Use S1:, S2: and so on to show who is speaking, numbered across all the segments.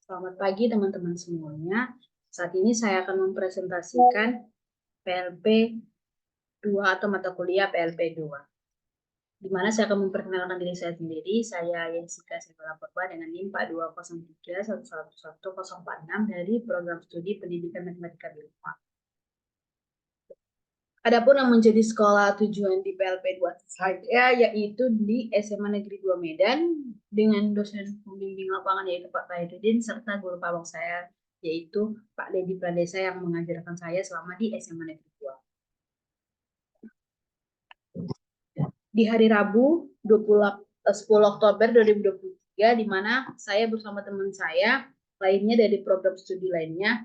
S1: Selamat pagi teman-teman semuanya. Saat ini saya akan mempresentasikan PLP 2 atau mata kuliah PLP 2. Di mana saya akan memperkenalkan diri saya sendiri. Saya Yensika Silvana Purba dengan NIM 4203111046 dari Program Studi Pendidikan Matematika Biologika. Adapun yang menjadi sekolah tujuan di PLP 2 saya yaitu di SMA Negeri 2 Medan dengan dosen pembimbing lapangan yaitu Pak Khairuddin serta guru pabong saya yaitu Pak Dedi Pradesa yang mengajarkan saya selama di SMA Negeri 2. Di hari Rabu 10 Oktober 2023 di mana saya bersama teman saya lainnya dari program studi lainnya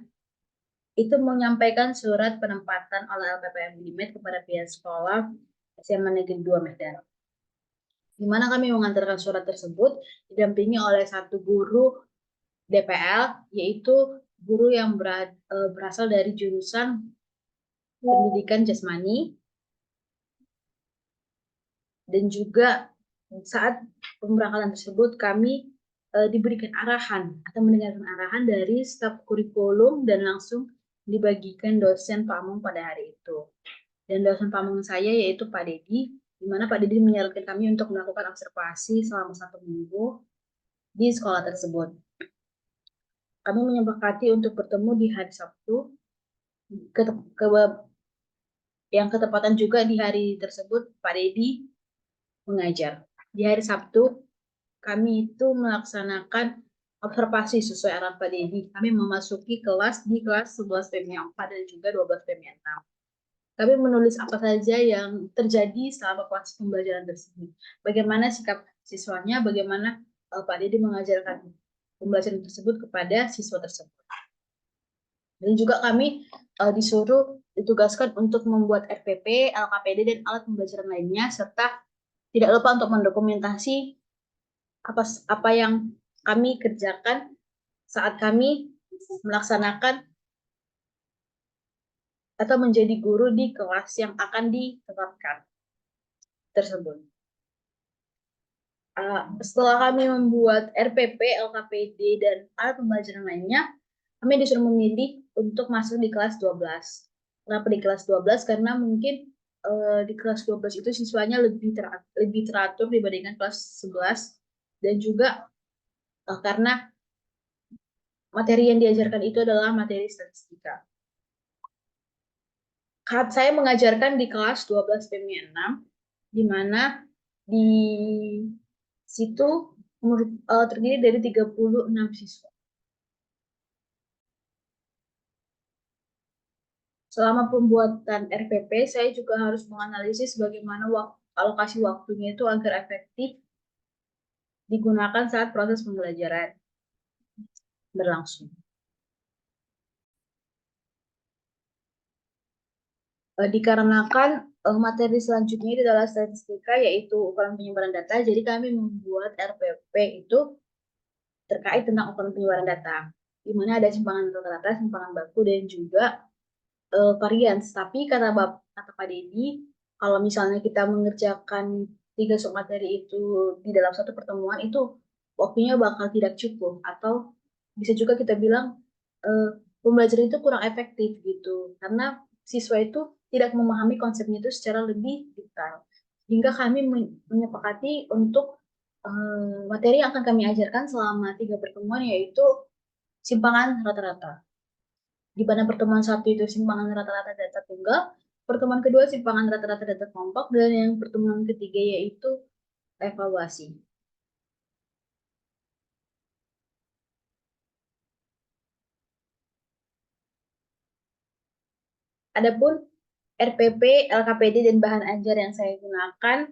S1: itu menyampaikan surat penempatan oleh LPPM Unimed kepada pihak sekolah SMA Negeri 2 Medan. Di mana kami mengantarkan surat tersebut didampingi oleh satu guru DPL, yaitu guru yang berasal dari jurusan pendidikan jasmani, dan juga saat pemberangkatan tersebut kami diberikan arahan atau mendengarkan arahan dari staf kurikulum dan langsung dibagikan dosen pamong pada hari itu. Dan dosen pamong saya yaitu Pak Dedi, di mana Pak Dedi menyarankan kami untuk melakukan observasi selama 1 minggu di sekolah tersebut. Kami menyepakati untuk bertemu di hari Sabtu, yang ketepatan juga di hari tersebut Pak Dedi mengajar. Di hari Sabtu, kami itu melaksanakan observasi sesuai arahan Pak Dedi. Kami memasuki kelas di kelas 11 PMI 4 dan juga 12 PMI 6. Kami menulis apa saja yang terjadi selama proses pembelajaran tersebut. Bagaimana sikap siswanya, bagaimana Pak Dedi mengajarkan pembelajaran tersebut kepada siswa tersebut. Dan juga kami ditugaskan untuk membuat RPP, LKPD, dan alat pembelajaran lainnya, serta tidak lupa untuk mendokumentasi apa yang kami kerjakan saat kami melaksanakan atau menjadi guru di kelas yang akan ditetapkan tersebut. Setelah kami membuat RPP, LKPD, dan alat pembelajaran lainnya, kami disuruh memilih untuk masuk di kelas 12. Kenapa di kelas 12? Karena mungkin di kelas 12 itu siswanya lebih teratur dibandingkan kelas 11, dan juga karena materi yang diajarkan itu adalah materi statistika. Saya mengajarkan di kelas 12 PMI 6, di mana di situ terdiri dari 36 siswa. Selama pembuatan RPP, saya juga harus menganalisis bagaimana alokasi waktunya itu agar efektif digunakan saat proses pembelajaran berlangsung. Dikarenakan materi selanjutnya itu adalah statistika, yaitu ukuran penyebaran data, jadi kami membuat RPP itu terkait tentang ukuran penyebaran data, di mana ada simpangan rata-rata, simpangan baku, dan juga varians. Tapi kata Pak Dedi, kalau misalnya kita mengerjakan 3 submateri itu di dalam satu pertemuan, itu waktunya bakal tidak cukup, atau bisa juga kita bilang pembelajaran itu kurang efektif gitu, karena siswa itu tidak memahami konsepnya itu secara lebih detail. Hingga kami menyepakati untuk materi yang akan kami ajarkan selama 3 pertemuan, yaitu simpangan rata-rata. Di mana pertemuan satu itu simpangan rata-rata data tunggal, pertemuan kedua simpangan rata-rata data kelompok, dan yang pertemuan ketiga yaitu evaluasi. Adapun RPP, LKPD, dan bahan ajar yang saya gunakan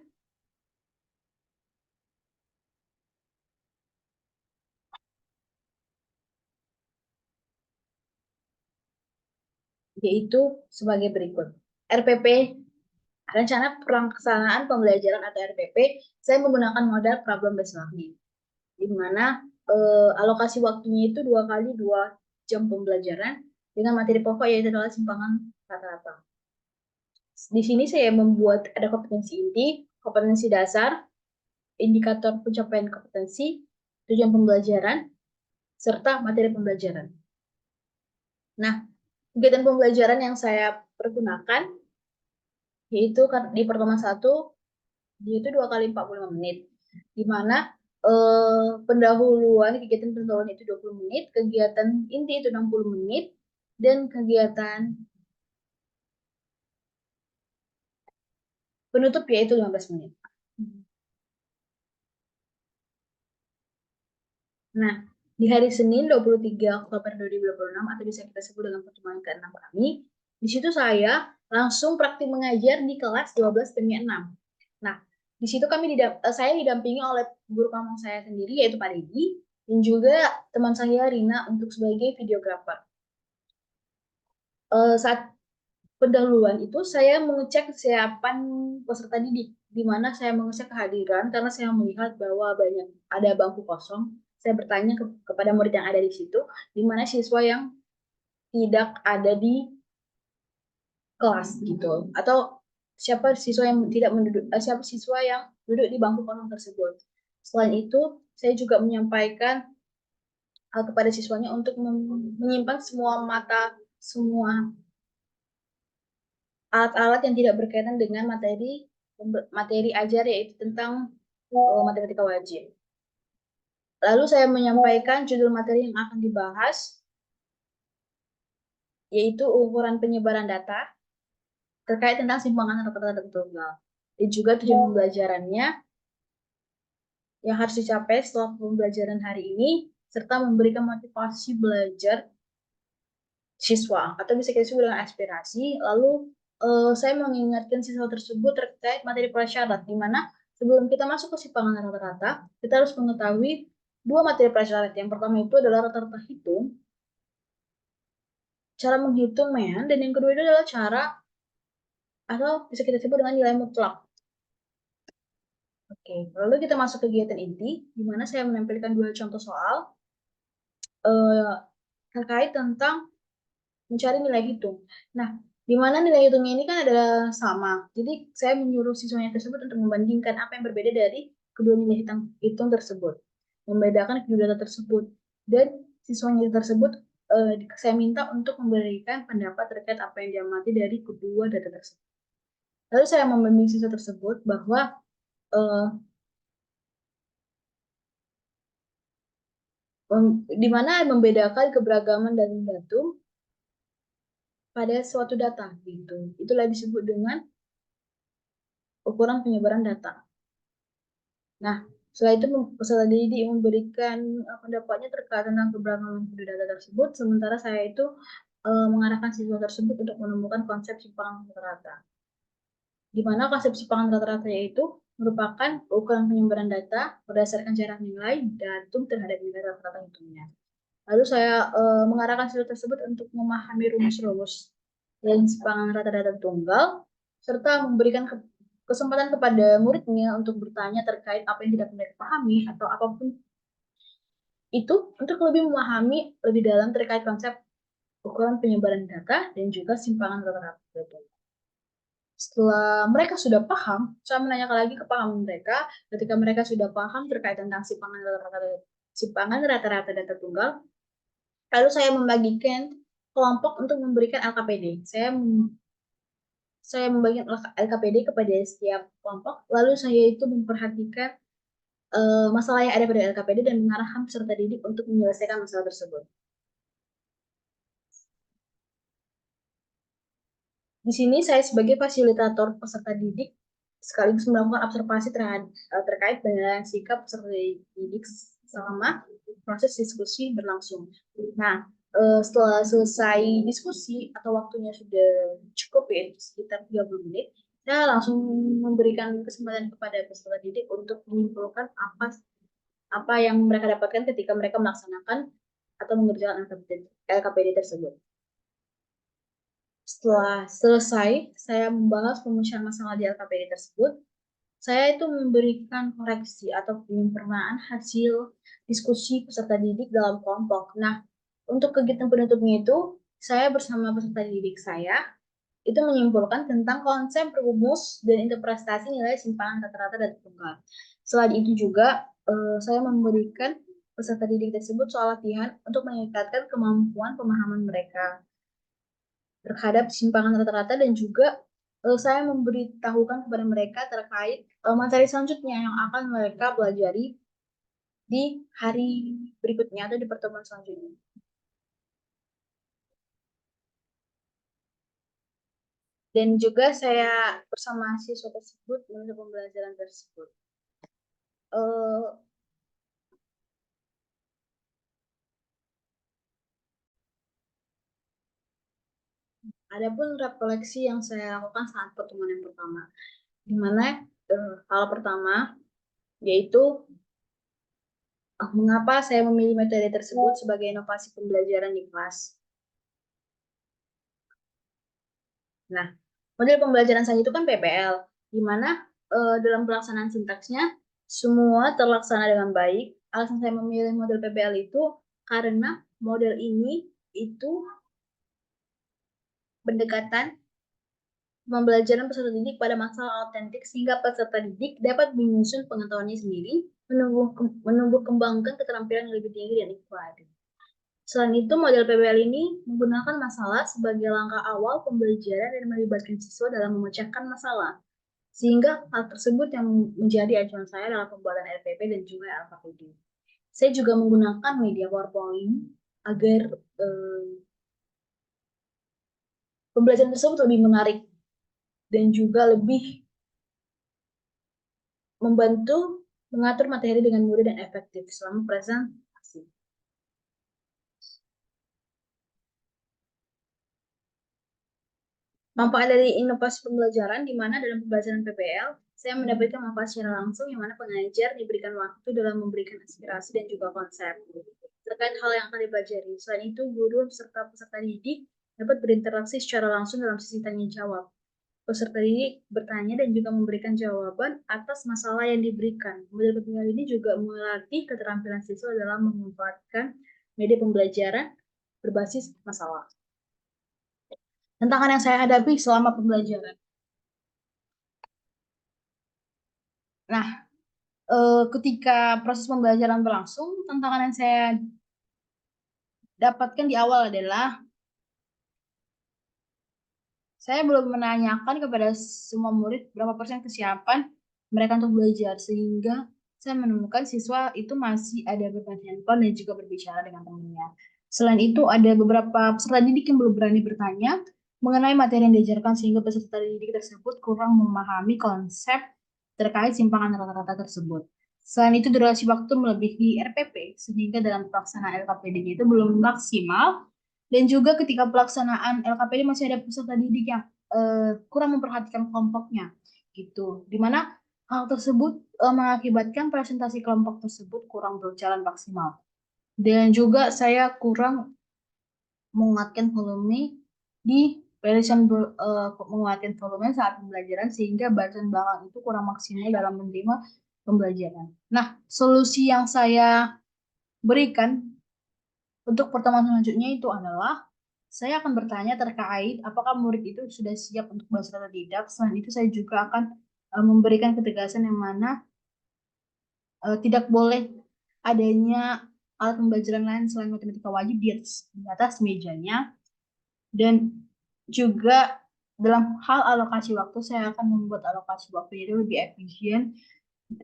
S1: yaitu sebagai berikut. RPP, rencana pelaksanaan pembelajaran atau RPP, saya menggunakan modal problem based learning, di mana alokasi waktunya itu 2 kali 2 jam pembelajaran dengan materi pokok yaitu adalah simpangan rata-rata. Di sini saya membuat ada kompetensi inti, kompetensi dasar, indikator pencapaian kompetensi, tujuan pembelajaran, serta materi pembelajaran. Nah, kegiatan pembelajaran yang saya pergunakan yaitu di pertemuan 1 yaitu 2 kali 45 menit, di mana kegiatan pendahuluan itu 20 menit, kegiatan inti itu 60 menit, dan kegiatan penutup yaitu 15 menit. Nah, di hari Senin 23 Oktober 2026 atau bisa kita sebut dengan pertemuan ke-6 kami, di situ saya langsung praktik mengajar di kelas 12 PMI 6. Nah, di situ saya didampingi oleh guru kamu saya sendiri yaitu Pak Dedi dan juga teman saya Rina untuk sebagai videografer. Saat pendahuluan itu saya mengecek kesiapan peserta didik, di mana saya mengecek kehadiran karena saya melihat bahwa ada bangku kosong. Saya bertanya kepada murid yang ada di situ, di mana siswa yang tidak ada di kelas gitu, atau siapa siswa yang duduk di bangku kosong tersebut. Selain itu, saya juga menyampaikan kepada siswanya untuk menyimpan semua alat-alat yang tidak berkaitan dengan materi ajar yaitu tentang matematika wajib. Lalu saya menyampaikan judul materi yang akan dibahas yaitu ukuran penyebaran data terkait tentang simpangan rata-rata tunggal. Dan juga tujuan pembelajarannya yang harus dicapai setelah pembelajaran hari ini serta memberikan motivasi belajar siswa atau bisa kita sebut dengan aspirasi. Lalu saya mengingatkan siswa tersebut terkait materi prasyarat, di mana sebelum kita masuk ke simpangan rata-rata, kita harus mengetahui 2 materi prasyarat. Yang pertama itu adalah rata-rata hitung, cara menghitung mean, dan yang kedua itu adalah cara atau bisa kita sebut dengan nilai mutlak. Oke, lalu kita masuk ke kegiatan inti, di mana saya menampilkan 2 contoh soal terkait tentang mencari nilai hitung. Nah, di mana nilai hitungnya ini kan adalah sama. Jadi, saya menyuruh siswanya tersebut untuk membandingkan apa yang berbeda dari kedua nilai hitung tersebut. Membedakan kedua data tersebut. Dan siswanya tersebut, saya minta untuk memberikan pendapat terkait apa yang diamati dari kedua data tersebut. Lalu saya membimbing siswa tersebut bahwa di mana membedakan keberagaman dan datum pada suatu data gitu. Itulah disebut dengan ukuran penyebaran data. Nah, setelah itu peserta didik memberikan pendapatnya terkait tentang keberagaman data tersebut, sementara saya itu mengarahkan siswa tersebut untuk menemukan konsep simpangan rata-rata. Di mana konsep simpangan rata-rata yaitu merupakan ukuran penyebaran data berdasarkan jarak nilai datum terhadap nilai rata-rata hitungnya. Lalu saya mengarahkan siswa tersebut untuk memahami rumus-rumus dan simpangan rata-rata tunggal, serta memberikan kesempatan kepada muridnya untuk bertanya terkait apa yang tidak mereka pahami atau apapun itu untuk lebih memahami lebih dalam terkait konsep ukuran penyebaran data dan juga simpangan rata-rata tunggal. Setelah mereka sudah paham, saya menanyakan lagi kepahaman mereka. Ketika mereka sudah paham terkait tentang simpangan rata-rata data tunggal, lalu saya membagikan kelompok untuk memberikan LKPD. Saya membagikan LKPD kepada setiap kelompok, lalu saya itu memperhatikan masalah yang ada pada LKPD dan mengarahkan peserta didik untuk menyelesaikan masalah tersebut. Di sini saya sebagai fasilitator peserta didik sekaligus melakukan observasi terkait dengan sikap peserta didik selama proses diskusi berlangsung. Nah, setelah selesai diskusi atau waktunya sudah cukup ya sekitar 30 menit, saya langsung memberikan kesempatan kepada peserta didik untuk menyimpulkan apa yang mereka dapatkan ketika mereka melaksanakan atau mengerjakan LKPD tersebut. Setelah selesai, saya membahas pemecahan masalah di LKPD tersebut. Saya itu memberikan koreksi atau penyempurnaan hasil diskusi peserta didik dalam kelompok. Nah, untuk kegiatan penutupnya itu, saya bersama peserta didik saya itu menyimpulkan tentang konsep rumus dan interpretasi nilai simpangan rata-rata dan tunggal. Selain itu juga, saya memberikan peserta didik tersebut soal latihan untuk meningkatkan kemampuan pemahaman mereka terhadap simpangan rata-rata dan juga saya memberitahukan kepada mereka terkait materi selanjutnya yang akan mereka pelajari di hari berikutnya atau di pertemuan selanjutnya. Dan juga saya bersama siswa tersebut untuk pembelajaran tersebut. Adapun refleksi yang saya lakukan saat pertemuan yang pertama, di mana hal pertama yaitu mengapa saya memilih metode tersebut sebagai inovasi pembelajaran di kelas. Nah, model pembelajaran saya itu kan PPL, di mana dalam pelaksanaan sintaksnya semua terlaksana dengan baik. Alasan saya memilih model PPL itu karena model ini itu pendekatan pembelajaran peserta didik pada masalah autentik sehingga peserta didik dapat menyusun pengetahuannya sendiri, menumbuh kembangkan keterampilan yang lebih tinggi dan ikuti. Selain itu, model PBL ini menggunakan masalah sebagai langkah awal pembelajaran dan melibatkan siswa dalam memecahkan masalah. Sehingga hal tersebut yang menjadi acuan saya dalam pembuatan RPP dan juga LKPD. Saya juga menggunakan media PowerPoint agar pembelajaran tersebut lebih menarik dan juga lebih membantu mengatur materi dengan mudah dan efektif selama presentasi. Manfaat dari inovasi pembelajaran, di mana dalam pembelajaran PPL, saya mendapatkan manfaat secara langsung, yang mana pengajar diberikan waktu dalam memberikan inspirasi dan juga konsep terkait hal yang akan dipelajari. Selain itu, guru serta peserta didik dapat berinteraksi secara langsung dalam sesi tanya-jawab. Peserta didik bertanya dan juga memberikan jawaban atas masalah yang diberikan. Model PPL ini juga melatih keterampilan siswa dalam memanfaatkan media pembelajaran berbasis masalah. Tantangan yang saya hadapi selama pembelajaran. Nah, ketika proses pembelajaran berlangsung, tantangan yang saya dapatkan di awal adalah saya belum menanyakan kepada semua murid berapa persen kesiapan mereka untuk belajar, sehingga saya menemukan siswa itu masih ada bermain handphone dan juga berbicara dengan temannya. Selain itu, ada beberapa peserta didik yang belum berani bertanya mengenai materi yang diajarkan, sehingga peserta didik tersebut kurang memahami konsep terkait simpangan rata-rata tersebut. Selain itu, durasi waktu melebihi RPP, sehingga dalam pelaksanaan LKPD-nya itu belum maksimal. Dan juga ketika pelaksanaan LKPD masih ada peserta didik yang kurang memperhatikan kelompoknya, gitu. Dimana hal tersebut mengakibatkan presentasi kelompok tersebut kurang berjalan maksimal. Dan juga saya kurang menguatkan volume di menguatkan volume saat pembelajaran, sehingga bacaan belakang itu kurang maksimal dalam menerima pembelajaran. Nah, solusi yang saya berikan untuk pertemuan selanjutnya itu adalah saya akan bertanya terkait apakah murid itu sudah siap untuk belajar atau tidak. Selain itu, saya juga akan memberikan ketegasan yang mana tidak boleh adanya alat pembelajaran lain selain matematika wajib di atas mejanya. Dan juga dalam hal alokasi waktu, saya akan membuat alokasi waktu itu lebih efisien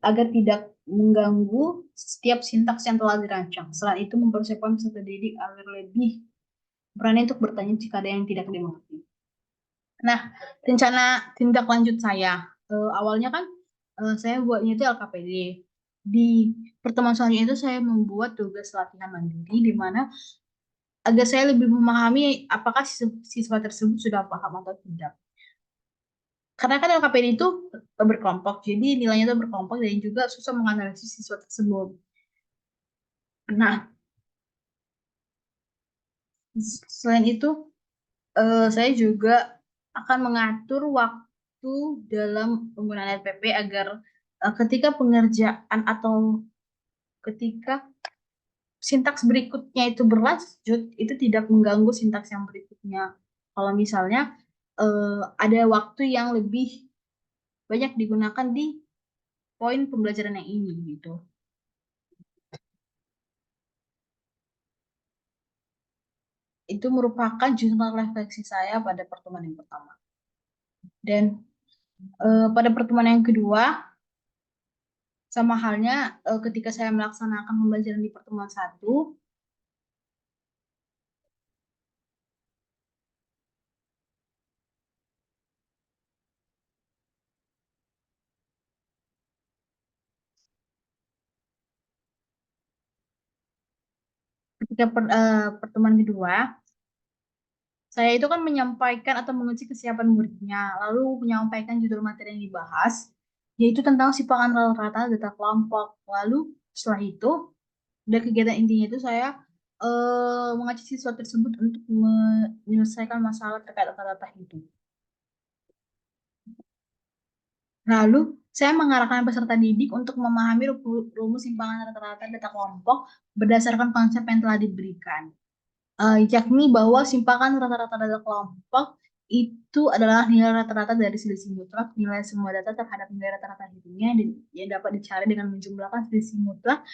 S1: agar tidak mengganggu setiap sintaks yang telah dirancang. Selain itu, mempersiapkan peserta didik agar lebih berani untuk bertanya jika ada yang tidak dimengerti. Nah, rencana tindak lanjut saya awalnya kan saya buatnya itu LKPD. Di pertemuan selanjutnya itu saya membuat tugas latihan mandiri, di mana agar saya lebih memahami apakah siswa tersebut sudah paham atau tidak. Karena kan LKPD itu berkelompok, jadi nilainya itu berkelompok dan juga susah menganalisis siswa tersebut. Nah, selain itu, saya juga akan mengatur waktu dalam penggunaan RPP agar ketika pengerjaan atau ketika sintaks berikutnya itu berlanjut, itu tidak mengganggu sintaks yang berikutnya. Kalau misalnya ada waktu yang lebih banyak digunakan di poin pembelajaran yang ini gitu. itu merupakan jurnal refleksi saya pada pertemuan yang pertama. Dan pada pertemuan yang kedua, sama halnya ketika saya melaksanakan pembelajaran di pertemuan satu, ketika pertemuan kedua, saya itu kan menyampaikan atau menguji kesiapan muridnya, lalu menyampaikan judul materi yang dibahas, yaitu tentang simpangan rata-rata data kelompok. Lalu setelah itu, dari kegiatan intinya itu saya mengajak siswa tersebut untuk menyelesaikan masalah terkait rata-rata itu. Lalu saya mengarahkan peserta didik untuk memahami rumus simpangan rata-rata data kelompok berdasarkan konsep yang telah diberikan. Yakni bahwa simpangan rata-rata data kelompok itu adalah nilai rata-rata dari selisih mutlak nilai semua data terhadap nilai rata-rata hidupnya yang dapat dicari dengan menjumlahkan selisih mutlak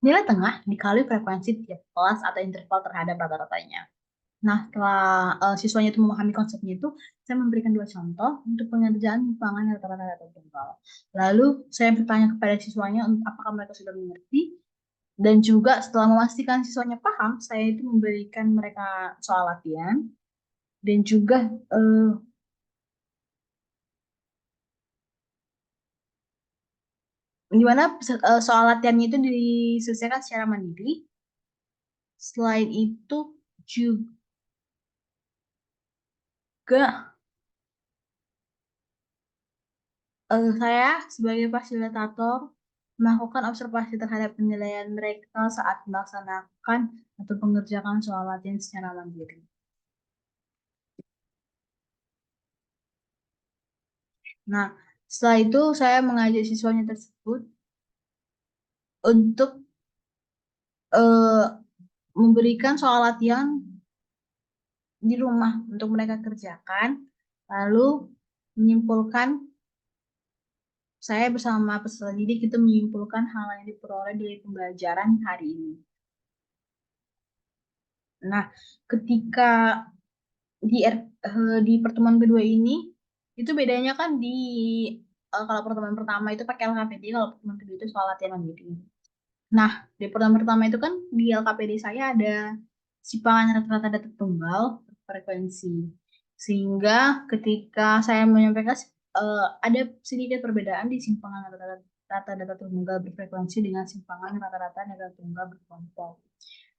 S1: nilai tengah dikali frekuensi tiap kelas atau interval terhadap rata-ratanya. Nah, setelah siswanya itu memahami konsepnya itu, saya memberikan dua contoh untuk pengerjaan simpangan rata-rata data tunggal. Lalu saya bertanya kepada siswanya apakah mereka sudah mengerti. Dan juga setelah memastikan siswanya paham, saya itu memberikan mereka soal latihan dan juga di mana soal latihannya itu diselesaikan secara mandiri. Selain itu juga saya sebagai fasilitator melakukan observasi terhadap penilaian mereka saat melaksanakan atau mengerjakan soal latihan secara mandiri. Nah, setelah itu saya mengajak siswanya tersebut untuk eh, memberikan soal latihan di rumah untuk mereka kerjakan, lalu menyimpulkan saya bersama peserta didik itu menyimpulkan hal yang diperoleh dari pembelajaran hari ini. Nah, ketika di pertemuan kedua ini itu bedanya kan kalau pertemuan pertama itu pakai LKPD, kalau pertemuan kedua itu soal latihan mandiri. Nah, di pertemuan pertama itu kan di LKPD saya ada simpangan rata-rata data tunggal frekuensi. Sehingga ketika saya menyampaikan ada sedikit perbedaan di simpangan rata-rata data tunggal berfrekuensi dengan simpangan rata-rata data tunggal berkelompok.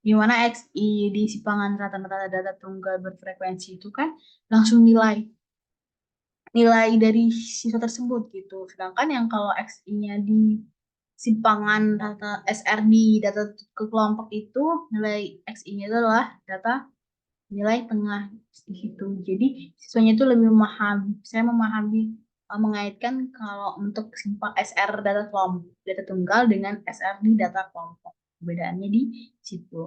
S1: Di mana XI di simpangan rata-rata data tunggal berfrekuensi itu kan langsung nilai dari siswa tersebut gitu. Sedangkan yang kalau XI-nya di simpangan data SR di data ke kelompok itu nilai XI-nya itu adalah data nilai tengah di situ. Jadi siswanya itu lebih memahami, saya memahami mengaitkan kalau untuk simpang SR data kelompok data tunggal dengan SR di data kelompok. Perbedaannya di situ.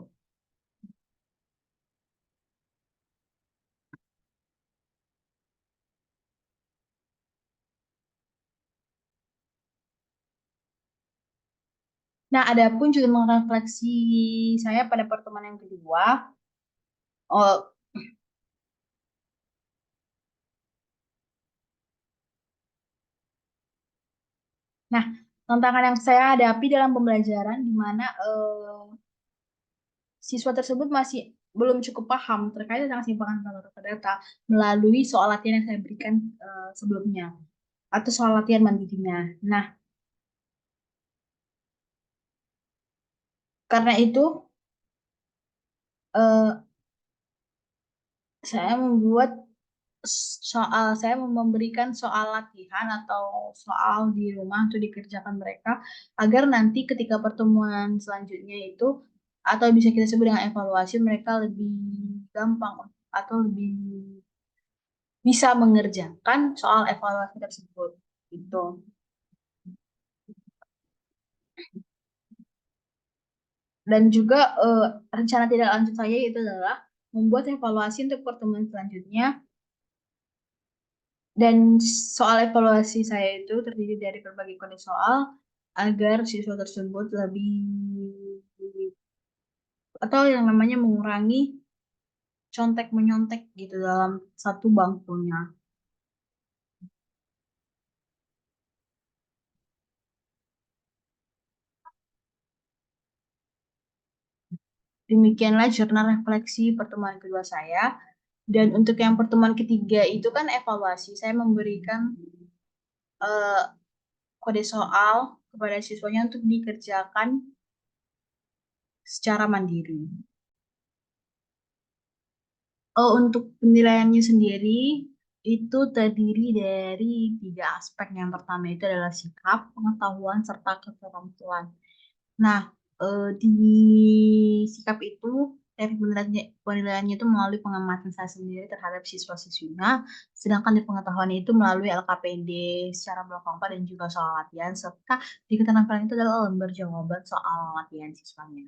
S1: Nah, adapun juga refleksi saya pada pertemuan yang kedua. Oh, nah, tantangan yang saya hadapi dalam pembelajaran di mana siswa tersebut masih belum cukup paham terkait tentang simpangan data melalui soal latihan yang saya berikan sebelumnya atau soal latihan mandirinya. Nah, karena itu eh, saya membuat saya memberikan soal latihan atau soal di rumah untuk dikerjakan mereka agar nanti ketika pertemuan selanjutnya itu atau bisa kita sebut dengan evaluasi mereka lebih gampang atau lebih bisa mengerjakan soal evaluasi tersebut gitu. Dan juga rencana tidak lanjut saya itu adalah membuat evaluasi untuk pertemuan selanjutnya dan soal evaluasi saya itu terdiri dari berbagai kondisi soal agar siswa tersebut lebih atau yang namanya mengurangi contek menyontek gitu dalam satu bangkunya. Demikianlah jurnal refleksi pertemuan kedua saya. Dan untuk yang pertemuan ketiga itu kan evaluasi. Saya memberikan eh, kode soal kepada siswanya untuk dikerjakan secara mandiri. Oh, untuk penilaiannya sendiri itu terdiri dari tiga aspek. Yang pertama itu adalah sikap, pengetahuan, serta keterampilan. Nah, di sikap itu penilaiannya itu melalui pengamatan saya sendiri terhadap siswa-siswinya, sedangkan di pengetahuan itu melalui LKPD secara blok keempat dan juga soal latihan, serta di keterampilan itu adalah lembar jawaban soal latihan siswanya.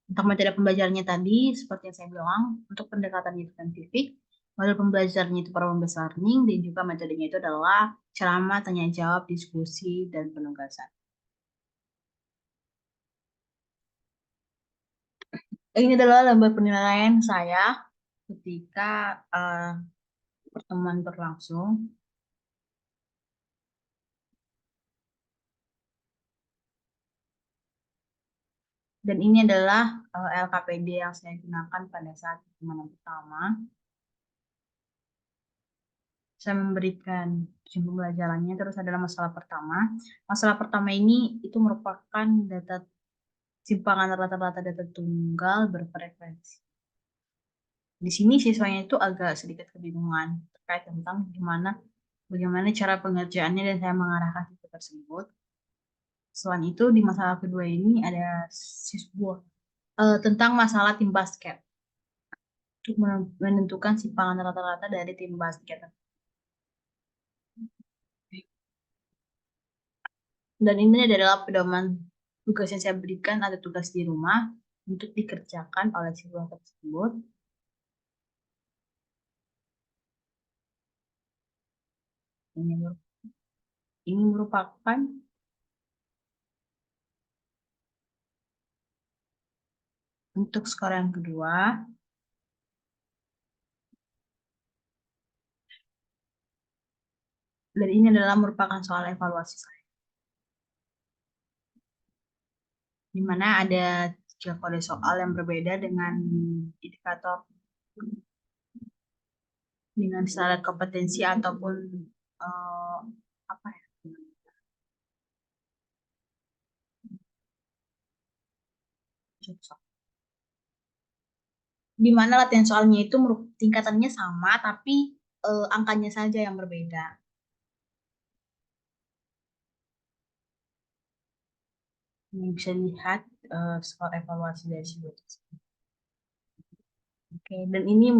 S1: Untuk metode pembelajarannya tadi, seperti yang saya bilang, untuk pendekatannya itu saintifik, model pembelajarannya itu problem-based learning, dan juga metodenya itu adalah ceramah, tanya jawab, diskusi, dan penugasan. Ini adalah lembar penilaian saya ketika pertemuan berlangsung. Dan ini adalah LKPD yang saya gunakan pada saat pertemuan pertama. Saya memberikan izin pembelajarannya, terus adalah masalah pertama. Masalah pertama ini itu merupakan data simpangan rata-rata data tunggal berfrekuensi. Di sini siswanya itu agak sedikit kebingungan terkait tentang bagaimana cara pengerjaannya dan saya mengarahkan siswa tersebut. Selain itu di masalah kedua ini ada siswa tentang masalah tim basket untuk menentukan simpangan rata-rata dari tim basket. Dan ini adalah pedoman tugas yang saya berikan, ada tugas di rumah untuk dikerjakan oleh siswa tersebut. Ini merupakan untuk skor yang kedua. Dan ini adalah merupakan soal evaluasi saya, di mana ada tiga kode soal yang berbeda dengan indikator dengan syarat kompetensi ataupun eh, apa ya, di mana latihan soalnya itu tingkatannya sama tapi angkanya saja yang berbeda. Ini bisa dilihat skor evaluasi dari sini. Oke, dan ini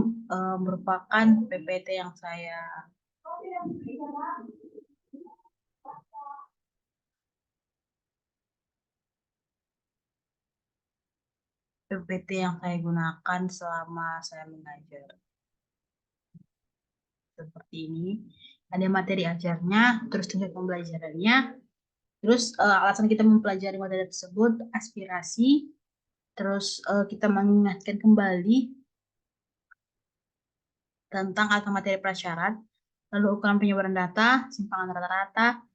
S1: merupakan PPT yang saya gunakan selama saya mengajar. Seperti ini. Ada materi ajarnya, terus tujuan pembelajarannya, terus alasan kita mempelajari materi tersebut, aspirasi, terus kita mengingatkan kembali tentang atau materi prasyarat, lalu ukuran penyebaran data, simpangan rata-rata,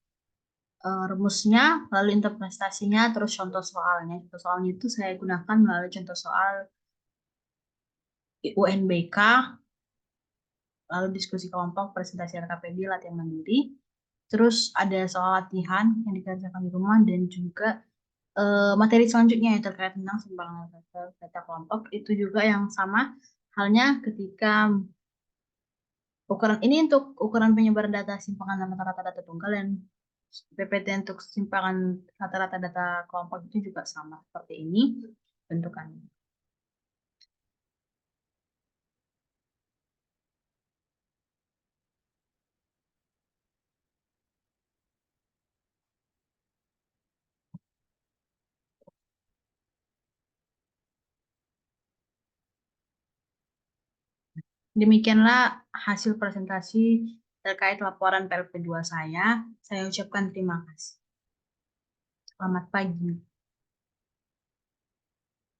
S1: rumusnya, lalu interpretasinya, terus contoh soalnya. Contoh soalnya itu saya gunakan melalui contoh soal UNBK, lalu diskusi kelompok, presentasi LKPD, latihan mandiri, terus ada soal latihan yang dikerjakan di rumah, dan juga materi selanjutnya yang terkait tentang simpangan data kelompok, itu juga yang sama halnya ketika ukuran ini untuk ukuran penyebaran data simpangan rata-rata data tunggal, dan PPT untuk simpangan rata-rata data kelompok itu juga sama seperti ini bentukannya. Demikianlah hasil presentasi terkait laporan PLP2 saya. Saya ucapkan terima kasih. Selamat pagi.